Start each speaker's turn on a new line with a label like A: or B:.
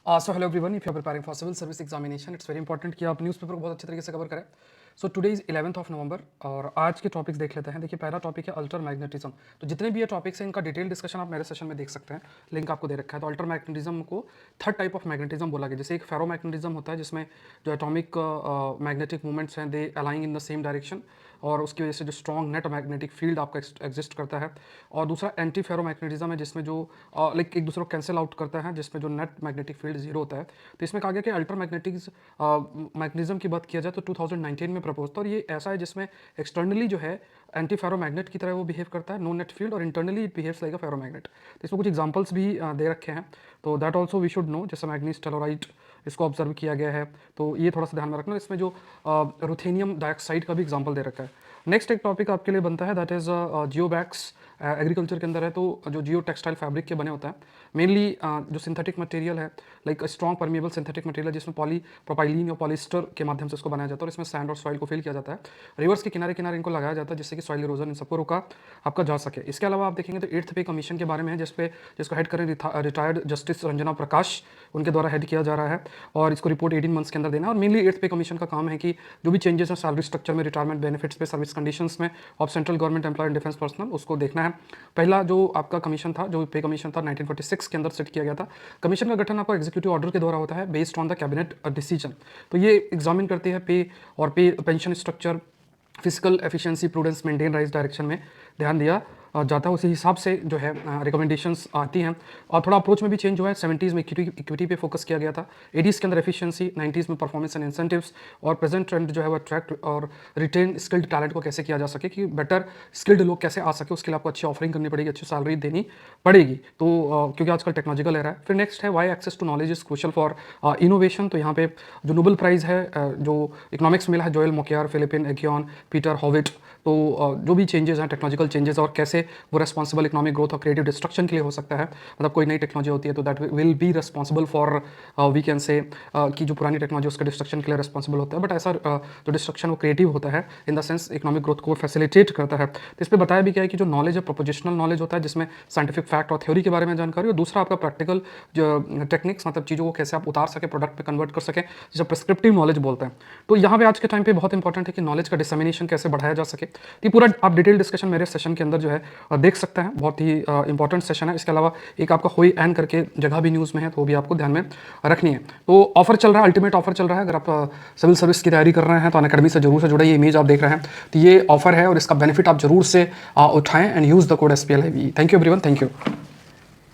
A: So hello everyone, if you are preparing for civil service examination, it's very important कि आप newspaper को बहुत अच्छे तरीके से कवर करें। So today is 11th of November और आज के टॉपिक्स देख लेते हैं। देखिए, पहला टॉपिक है अल्टर मैग्नेटिज्म। तो जितने भी ये टॉपिक्स हैं इनका डिटेल डिस्कशन आप मेरे सेशन में देख सकते हैं, लिंक आपको दे रखा है। तो अल्टर मैग्नेटिज्म को थर्ड टाइप ऑफ मैग्नेटिज्म बोला गया। जैसे एक फेरो मैग्नेटिज्म होता है जिसमें जो एटॉमिक मैग्नेटिक मूवमेंट्स हैं दे अलाइंग इन द सेम डायरेक्शन और उसकी वजह से जो स्ट्रॉन्ग नेट मैग्नेटिक फील्ड आपका एग्जिस्ट करता है। और दूसरा एंटी फेरो मैग्नेटिज्म है जिसमें जो लाइक एक दूसरे को कैंसिल आउट करता है, जिसमें जो नेट मैग्नेटिक फील्ड जीरो होता है। तो इसमें कहा गया कि अल्टर मैग्नेटिज्म की बात किया जाए तो 2019 में प्रपोज था और ये ऐसा है जिसमें एक्सटर्नली जो है एंटी फेरोमैग्नेट की तरह वो बिहेव करता है, नो नेट फील्ड, और internally it behaves like a ferromagnet. तो इसमें कुछ एग्जांपल्स भी दे रखे हैं, तो that also we should know. जैसे मैग्नीज टेलोराइट, इसको ऑब्जर्व किया गया है, तो ये थोड़ा सा ध्यान में रखना। इसमें जो रुथेनियम डाइऑक्साइड का भी एग्जाम्पल दे रखा है। नेक्स्ट एक टॉपिक आपके लिए बनता है दैट इज जियोबैक्स। एग्रीकल्चर के अंदर है, तो जो जियो टेक्सटाइल फैब्रिक के बने होता है मेनली जो सिंथेटिक मटेरियल है, like strong permeable synthetic material जिसमें पॉली प्रोपाइलिन या पॉलिस्टर के माध्यम से इसको बनाया जाता है और इसमें सैंड और सॉइल को फिल किया जाता है। रिवर्स के किनारे किनारे इनको लगाया जाता है जिससे कि सॉइल इरोजन इन सबको रोका आपका जा सके। इसके अलावा आप देखेंगे तो 8th पे कमीशन के बारे में है जिसको हेड करें रिटायर्ड जस्टिस रंजना प्रकाश, उनके द्वारा हेड किया जा रहा है और इसको रिपोर्ट 18 मंथ्स के अंदर देना है। और मेनली 8th पे कमीशन का काम है कि जो भी चेंजेस हैं सैलरी स्ट्रक्चर में, रिटायरमेंट बेनिफिट्स पे, सर्विस कंडीशंस में of central government employee and defence personnel, उसको देखना है। पहला जो आपका कमीशन था, जो पे कमीशन था 1946 के अंदर सेट किया गया था। कमीशन का गठन आपका एग्जीक्यूटिव ऑर्डर के द्वारा होता है based on the cabinet decision. तो ये एग्जामिन करती है पे और पे pension structure, physical efficiency, prudence, maintain rise direction में ध्यान दिया जाता है। उसी हिसाब से जो है रिकमेंडेशंस आती हैं। और थोड़ा अप्रोच में भी चेंज हुआ है। 70s में इक्विटी पे फोकस किया गया था, 80s के अंदर एफिशिएंसी, 90s में परफॉर्मेंस एंड इंसेंटिव्स, और प्रेजेंट ट्रेंड जो है वो अट्रैक्ट और रिटेन स्किल्ड टैलेंट को कैसे किया जा सके कि बेटर स्किल्ड लोग कैसे आ सके, उसके लिए आपको अच्छी ऑफरिंग करनी पड़ेगी, अच्छी सैलरी देनी पड़ेगी। तो क्योंकि आजकल टेक्नोलॉजिकल एरा है। फिर नेक्स्ट है why access to knowledge is crucial for innovation. तो यहाँ पे जो नोबेल प्राइज़ है जो इकोनॉमिक्स मिला है जोएल मोकियार, फिलिपिन एगियन, पीटर हॉविट, तो जो भी चेंजेस हैं टेक्नोलॉजिकल चेंजेस और कैसे वो रेस्पॉन्सिबल इकोनॉमिक ग्रोथ और क्रिएटिव डिस्ट्रक्शन के लिए हो सकता है। मतलब कोई नई टेक्नोलॉजी होती है तो that will be responsible for we can say कि जो पुरानी टेक्नोलॉजी उसके डिस्ट्रक्शन के लिए रिस्पॉन्सिबल होता है। बट ऐसा जो डिस्ट्रक्शन वो क्रिएटिव होता है in the sense economic growth को फैसिलिटेट करता है। तो इस पर बताया भी क्या है कि जो नॉलेज है प्रोपोजिशनल नॉलेज होता है जिसमें साइंटिफिक फैक्ट और थ्योरी के बारे में जानकारी, और दूसरा आपका प्रैक्टिकल जो टेक्निक्स, मतलब चीज़ों को कैसे आप उतार सके, प्रोडक्ट पे कन्वर्ट कर सकें, जिसे प्रिस्क्रिप्टिव नॉलेज बोलते हैं। तो यहाँ पे आज के टाइम पे बहुत इंपॉर्टेंट है कि नॉलेज का डिसमिनेशन कैसे बढ़ाया जा सके। तो पूरा आप डिटेल डिस्कशन मेरे सेशन के अंदर जो है देख सकते हैं, बहुत ही इंपॉर्टेंट सेशन है। इसके अलावा एक आपका हुई एन करके जगह भी न्यूज़ में है, तो वो भी आपको ध्यान में रखनी है। तो ऑफर चल रहा है, अल्टीमेट ऑफर चल रहा है। अगर आप सिविल सर्विस की तैयारी कर रहे हैं तो अनअकैडमी से जरूर से जुड़े। ये इमेज आप देख रहे हैं, तो ये ऑफर है और इसका बेनिफिट आप जरूर से उठाएं and use the code SPLIVE। Thank you everyone, thank you.